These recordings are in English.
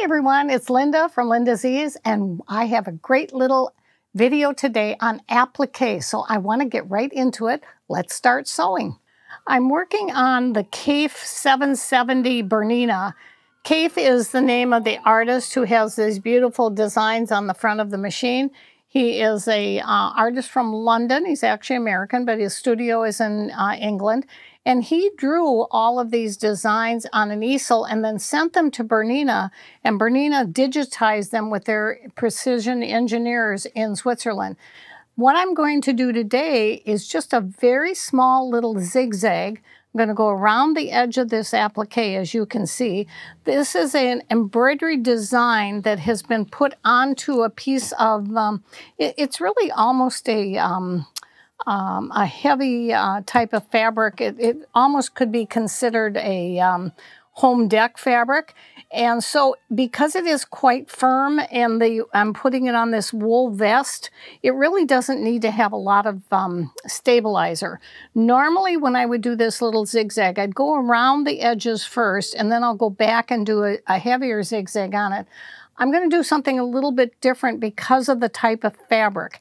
Hi everyone, it's Linda from Linda's Ease, and I have a great little video today on applique, so I want to get right into it. Let's start sewing. I'm working on the Kaffe 770 Bernina. Kaffe is the name of the artist who has these beautiful designs on the front of the machine. He is a artist from London. He's actually American, but his studio is in England. And he drew all of these designs on an easel and then sent them to Bernina, and Bernina digitized them with their precision engineers in Switzerland. What I'm going to do today is just a very small little zigzag. I'm going to go around the edge of this applique, as you can see. This is an embroidery design that has been put onto a piece of, it's really almost a heavy type of fabric. It almost could be considered a home deck fabric. And so because it is quite firm and I'm putting it on this wool vest, it really doesn't need to have a lot of stabilizer. Normally when I would do this little zigzag, I'd go around the edges first and then I'll go back and do a heavier zigzag on it. I'm going to do something a little bit different because of the type of fabric.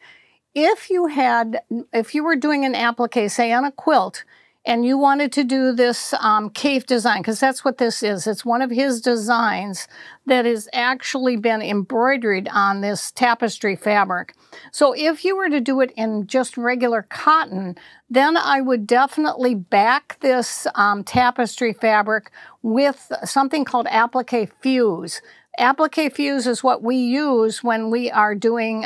If you were doing an applique, say on a quilt, and you wanted to do this Kaffe design, because that's what this is. It's one of his designs that has actually been embroidered on this tapestry fabric. So if you were to do it in just regular cotton, then I would definitely back this tapestry fabric with something called applique fuse. Applique fuse is what we use when we are doing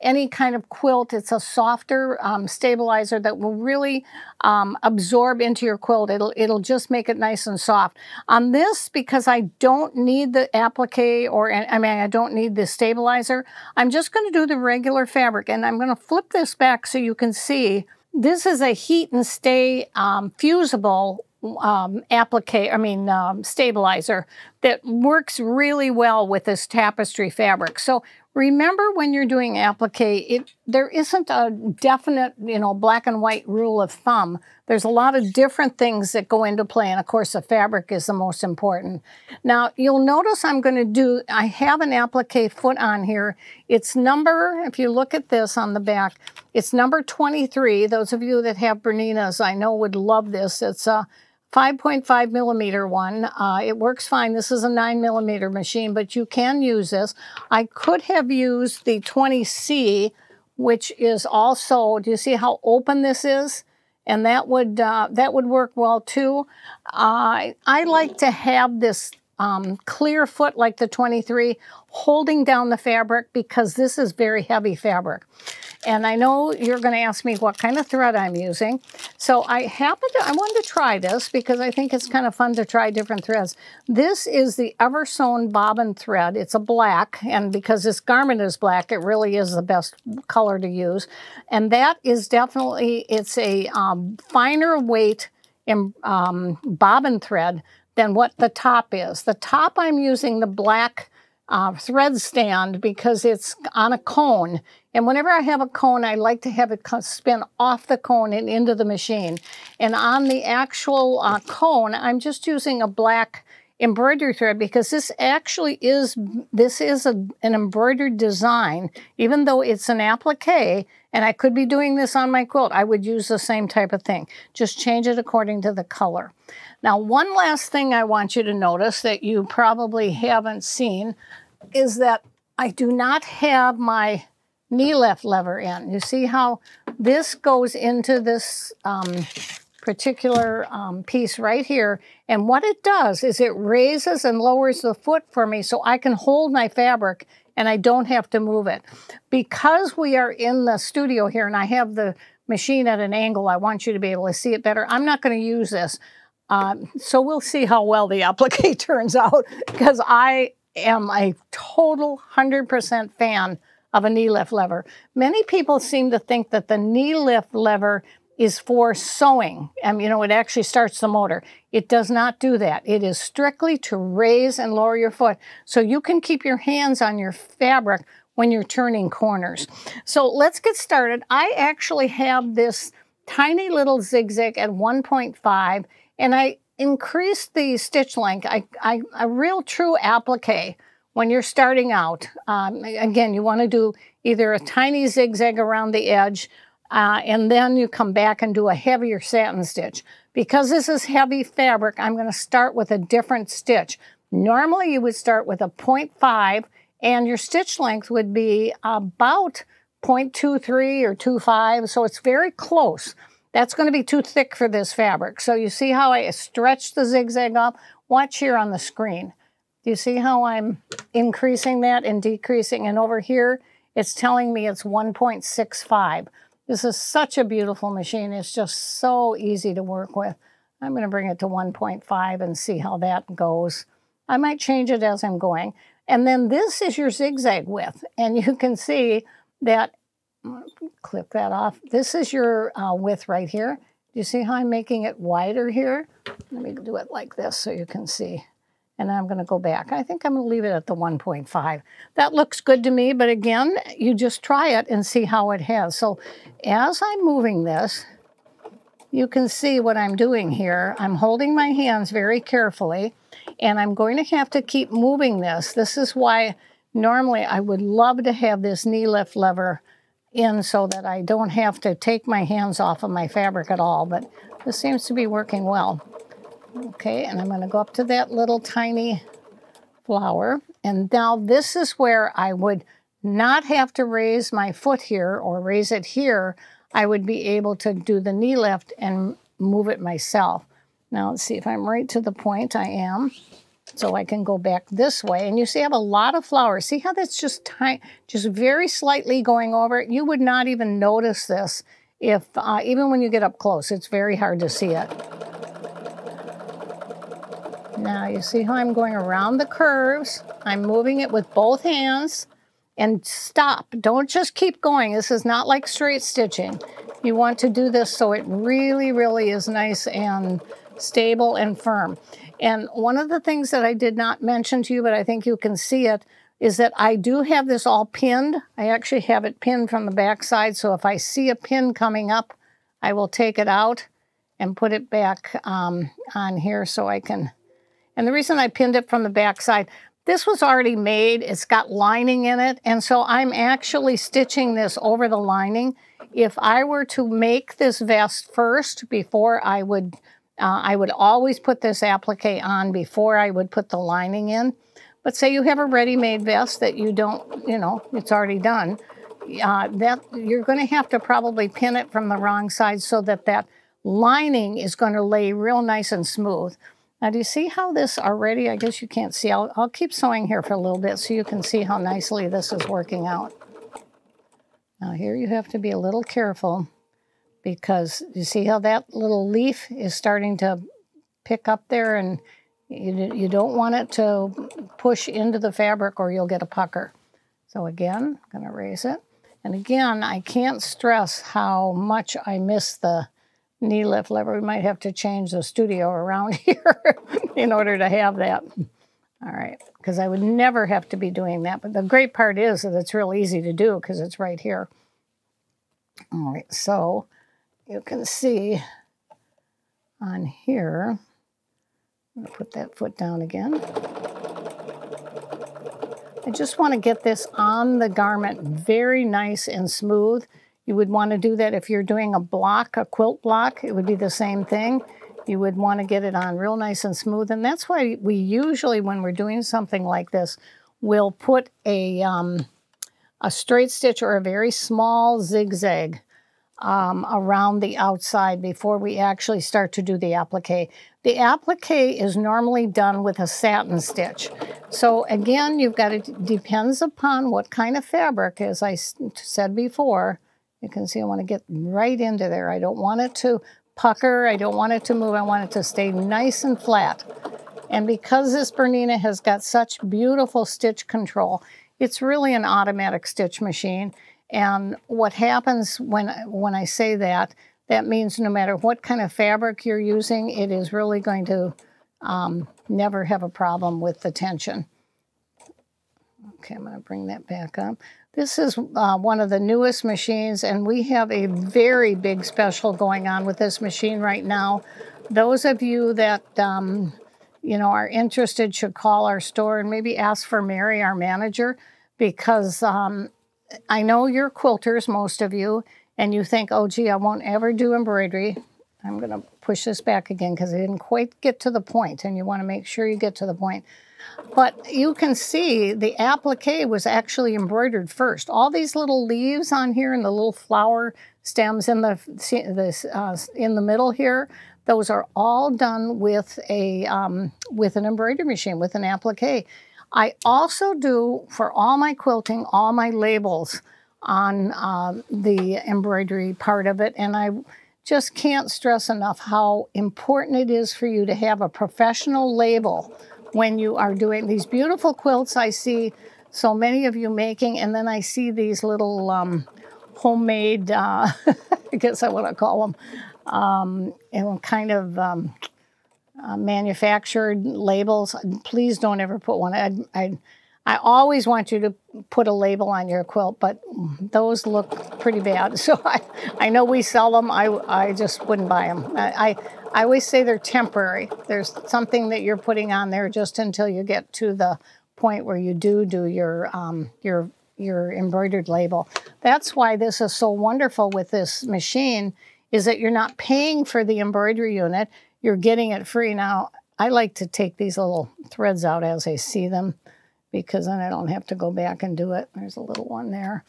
any kind of quilt. It's a softer stabilizer that will really absorb into your quilt. It'll just make it nice and soft. On this, because I don't need the applique I don't need the stabilizer, I'm just going to do the regular fabric, and I'm going to flip this back so you can see. This is a heat and stay fusible stabilizer that works really well with this tapestry fabric. So remember, when you're doing applique, there isn't a definite, black and white rule of thumb. There's a lot of different things that go into play, and of course the fabric is the most important. Now you'll notice I have an applique foot on here. It's if you look at this on the back, it's number 23. Those of you that have Berninas, I know, would love this. It's a 5.5 millimeter one. It works fine. This is a 9 millimeter machine, but you can use this. I could have used the 20C, which is also, do you see how open this is? And that would work well too. I like to have this clear foot like the 23 holding down the fabric, because this is very heavy fabric. And I know you're going to ask me what kind of thread I'm using. So I wanted to try this because I think it's kind of fun to try different threads. This is the Eversewn bobbin thread. It's a black, and because this garment is black, it really is the best color to use. And that is definitely, it's a finer weight bobbin thread than what the top is. The top, I'm using the black thread stand because it's on a cone. And whenever I have a cone, I like to have it spin off the cone and into the machine. And on the actual cone, I'm just using a black embroidery thread, because this actually is, an embroidered design. Even though it's an applique, and I could be doing this on my quilt, I would use the same type of thing. Just change it according to the color. Now, one last thing I want you to notice that you probably haven't seen is that I do not have my knee lift lever in. You see how this goes into this particular piece right here, and what it does is it raises and lowers the foot for me so I can hold my fabric and I don't have to move it. Because we are in the studio here and I have the machine at an angle, I want you to be able to see it better. I'm not going to use this. So we'll see how well the applique turns out, because I am a total 100% fan of a knee lift lever. Many people seem to think that the knee lift lever is for sewing, and it actually starts the motor. It does not do that. It is strictly to raise and lower your foot so you can keep your hands on your fabric when you're turning corners. So let's get started. I actually have this tiny little zigzag at 1.5, and I increased the stitch length. A real true applique when you're starting out, again, you want to do either a tiny zigzag around the edge, and then you come back and do a heavier satin stitch. Because this is heavy fabric, I'm going to start with a different stitch. Normally you would start with a 0.5, and your stitch length would be about 0.23 or 0.25, so it's very close. That's going to be too thick for this fabric. So you see how I stretch the zigzag up? Watch here on the screen. Do you see how I'm increasing that and decreasing? And over here, it's telling me it's 1.65. This is such a beautiful machine. It's just so easy to work with. I'm going to bring it to 1.5 and see how that goes. I might change it as I'm going. And then this is your zigzag width. And you can see that, clip that off. This is your width right here. Do you see how I'm making it wider here? Let me do it like this so you can see. And I'm going to go back. I think I'm going to leave it at the 1.5. That looks good to me, but again, you just try it and see how it has. So as I'm moving this, you can see what I'm doing here. I'm holding my hands very carefully, and I'm going to have to keep moving this. This is why normally I would love to have this knee lift lever in so that I don't have to take my hands off of my fabric at all, but this seems to be working well. Okay, and I'm going to go up to that little tiny flower. And now this is where I would not have to raise my foot here or raise it here. I would be able to do the knee lift and move it myself. Now let's see if I'm right to the point. I am. So I can go back this way. And you see I have a lot of flowers. See how that's just very slightly going over it? You would not even notice this if, even when you get up close. It's very hard to see it. Now you see how I'm going around the curves. I'm moving it with both hands. And stop. Don't just keep going. This is not like straight stitching. You want to do this so it really, really is nice and stable and firm. And one of the things that I did not mention to you, but I think you can see it, is that I do have this all pinned. I actually have it pinned from the back side. So if I see a pin coming up, I will take it out and put it back on here so I can. And the reason I pinned it from the back side, this was already made. It's got lining in it. And so I'm actually stitching this over the lining. If I were to make this vest first before I would always put this applique on before I would put the lining in. But say you have a ready-made vest that you don't, it's already done. That you're going to have to probably pin it from the wrong side so that that lining is going to lay real nice and smooth. Now, do you see how this already, I guess you can't see. I'll keep sewing here for a little bit so you can see how nicely this is working out. Now, here you have to be a little careful because you see how that little leaf is starting to pick up there, and you don't want it to push into the fabric or you'll get a pucker. So again, I'm going to raise it. And again, I can't stress how much I miss the knee lift lever. We might have to change the studio around here in order to have that. All right, because I would never have to be doing that. But the great part is that it's real easy to do because it's right here. All right, so you can see on here, I'm going to put that foot down again. I just want to get this on the garment very nice and smooth. You would want to do that if you're doing a block, a quilt block. It would be the same thing. You would want to get it on real nice and smooth. And that's why we usually, when we're doing something like this, we'll put a straight stitch or a very small zigzag around the outside before we actually start to do the applique. The applique is normally done with a satin stitch. So again, you've got it depends upon what kind of fabric, as I said before. You can see I want to get right into there. I don't want it to pucker. I don't want it to move. I want it to stay nice and flat. And because this Bernina has got such beautiful stitch control, it's really an automatic stitch machine. And what happens when I say that, that means no matter what kind of fabric you're using, it is really going to never have a problem with the tension. Okay, I'm going to bring that back up. This is one of the newest machines, and we have a very big special going on with this machine right now. Those of you that you know, are interested should call our store and maybe ask for Mary, our manager, because I know you're quilters, most of you, and you think, oh, gee, I won't ever do embroidery. I'm going to push this back again because I didn't quite get to the point, and you want to make sure you get to the point. But you can see the applique was actually embroidered first. All these little leaves on here and the little flower stems in the middle here, those are all done with an embroidery machine, with an applique. I also do, for all my quilting, all my labels on the embroidery part of it, and I just can't stress enough how important it is for you to have a professional label when you are doing these beautiful quilts I see so many of you making, and then I see these little homemade, I guess I want to call them, kind of manufactured labels. Please don't ever put one. I always want you to put a label on your quilt, but those look pretty bad. So I know we sell them. I just wouldn't buy them. I always say they're temporary. There's something that you're putting on there just until you get to the point where you do your embroidered label. That's why this is so wonderful with this machine, is that you're not paying for the embroidery unit. You're getting it free. Now, I like to take these little threads out as I see them, because then I don't have to go back and do it. There's a little one there.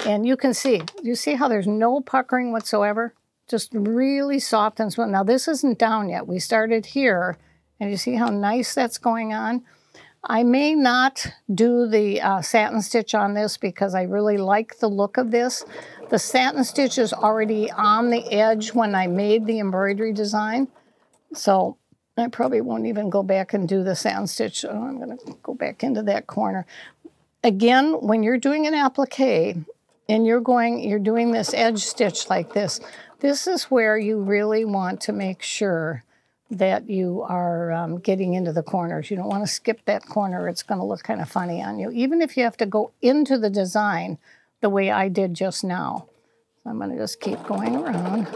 And you can see, you see how there's no puckering whatsoever? Just really soft and smooth. Now this isn't down yet. We started here, and you see how nice that's going on? I may not do the satin stitch on this because I really like the look of this. The satin stitch is already on the edge when I made the embroidery design. So I probably won't even go back and do the satin stitch. Oh, I'm going to go back into that corner. Again, when you're doing an applique and you're doing this edge stitch like this, this is where you really want to make sure that you are getting into the corners. You don't want to skip that corner. It's going to look kind of funny on you, even if you have to go into the design the way I did just now. So I'm going to just keep going around.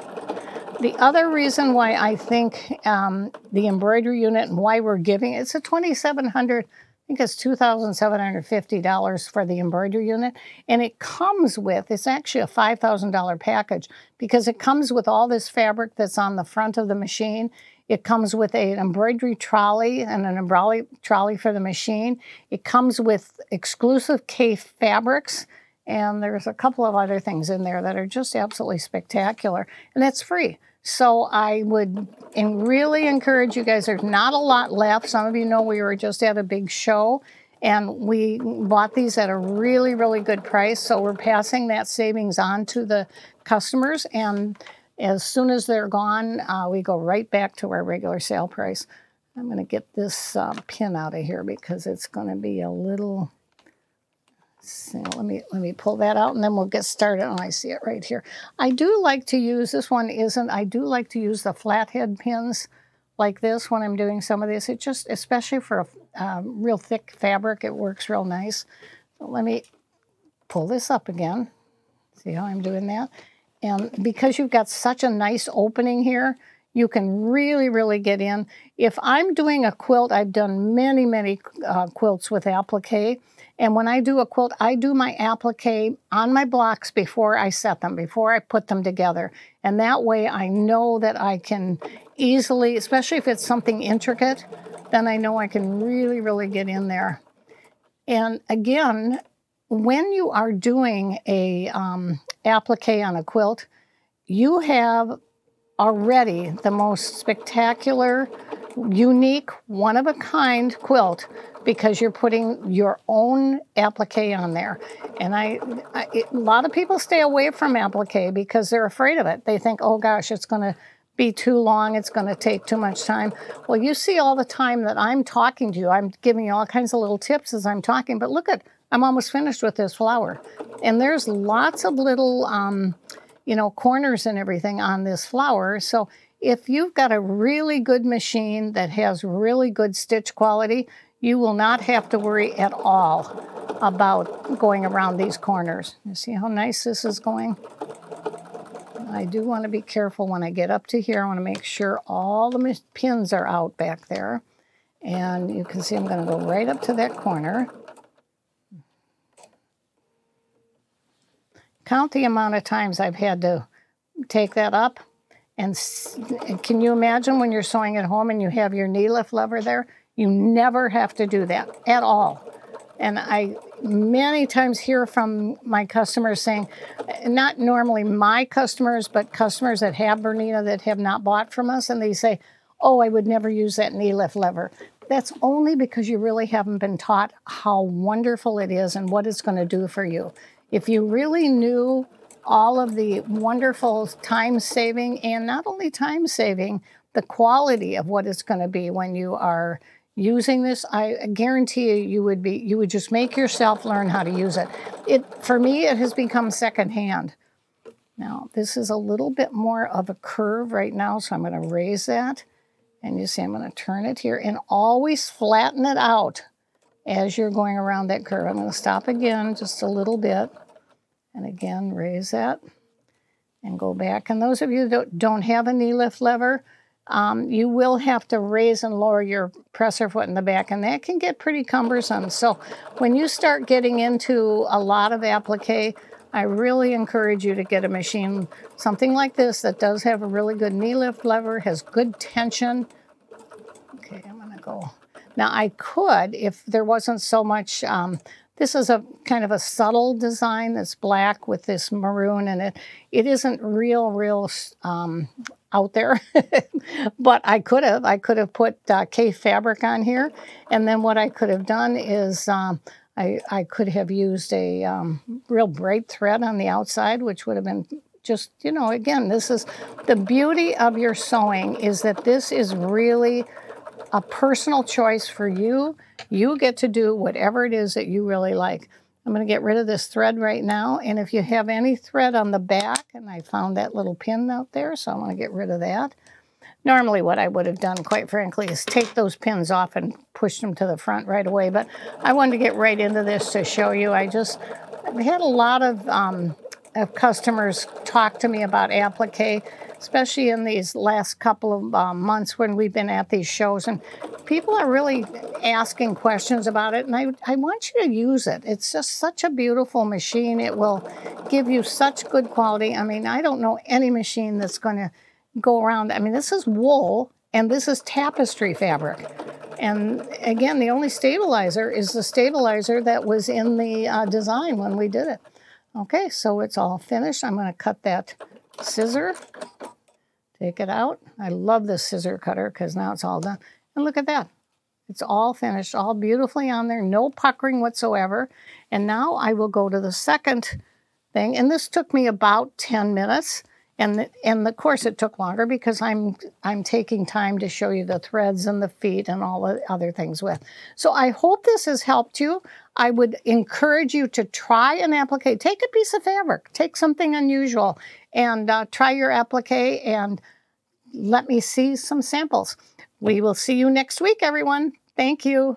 The other reason why I think the embroidery unit and why we're giving, it's a $2,700, I think it's $2,750 for the embroidery unit. And it comes with, it's actually a $5,000 package, because it comes with all this fabric that's on the front of the machine. It comes with an embroidery trolley and an embroidery trolley for the machine. It comes with exclusive Kaffe fabrics. And there's a couple of other things in there that are just absolutely spectacular. And that's free. So I would really encourage you guys. There's not a lot left. Some of you know we were just at a big show, and we bought these at a really, really good price. So we're passing that savings on to the customers. And as soon as they're gone, we go right back to our regular sale price. I'm going to get this pin out of here because it's going to be a little... So let me pull that out, and then we'll get started. Oh, I see it right here. I do like to use, this one isn't, I do like to use the flathead pins like this when I'm doing some of this. It just, especially for a real thick fabric, it works real nice. So let me pull this up again. See how I'm doing that? And because you've got such a nice opening here, you can really, really get in. If I'm doing a quilt, I've done many, many quilts with applique. And when I do a quilt, I do my applique on my blocks before I set them, before I put them together. And that way I know that I can easily, especially if it's something intricate, then I know I can really, really get in there. And again, when you are doing a applique on a quilt, you have already the most spectacular, unique, one-of-a-kind quilt, because you're putting your own applique on there. And a lot of people stay away from applique because they're afraid of it. They think, oh gosh, it's going to be too long, it's going to take too much time. Well, you see all the time that I'm talking to you, I'm giving you all kinds of little tips as I'm talking, but look at, I'm almost finished with this flower. And there's lots of little, you know, corners and everything on this flower. So if you've got a really good machine that has really good stitch quality, you will not have to worry at all about going around these corners. You see how nice this is going? I do want to be careful when I get up to here. I want to make sure all the pins are out back there. And you can see I'm going to go right up to that corner. Count the amount of times I've had to take that up. And can you imagine when you're sewing at home and you have your knee lift lever there? You never have to do that at all. And I many times hear from my customers saying, not normally my customers, but customers that have Bernina that have not bought from us, and they say, oh, I would never use that knee lift lever. That's only because you really haven't been taught how wonderful it is and what it's going to do for you. If you really knew all of the wonderful time saving, and not only time saving, the quality of what it's going to be when you are using this, I guarantee you would just make yourself learn how to use it. For me, it has become secondhand. Now, this is a little bit more of a curve right now, so I'm going to raise that. And you see I'm going to turn it here and always flatten it out as you're going around that curve. I'm going to stop again just a little bit. And again, raise that and go back. And those of you that don't have a knee lift lever, you will have to raise and lower your presser foot in the back, and that can get pretty cumbersome. So when you start getting into a lot of applique, I really encourage you to get a machine, something like this that does have a really good knee lift lever, has good tension. Okay, I'm going to go. Now I could, if there wasn't so much, this is a kind of a subtle design that's black with this maroon, and it isn't real out there. But I could have put Kaffe fabric on here, and then what I could have done is I could have used a real bright thread on the outside, which would have been just, you know, again, this is the beauty of your sewing, is that this is really a personal choice for you. You get to do whatever it is that you really like. I'm going to get rid of this thread right now, and if you have any thread on the back, and I found that little pin out there, so I want to get rid of that. Normally what I would have done, quite frankly, is take those pins off and push them to the front right away, but I wanted to get right into this to show you. I've had a lot of customers talk to me about applique, especially in these last couple of months when we've been at these shows, and people are really asking questions about it, and I want you to use it. It's just such a beautiful machine. It will give you such good quality. I mean, I don't know any machine that's going to go around. I mean, this is wool, and this is tapestry fabric. And again, the only stabilizer is the stabilizer that was in the design when we did it. Okay, so it's all finished. I'm going to cut that scissor, take it out. I love this scissor cutter because now it's all done. And look at that. It's all finished, all beautifully on there, no puckering whatsoever. And now I will go to the second thing. And this took me about 10 minutes. And of course it took longer because I'm taking time to show you the threads and the feet and all the other things with. So I hope this has helped you. I would encourage you to try an applique. Take a piece of fabric, take something unusual, and try your applique and let me see some samples. We will see you next week, everyone. Thank you.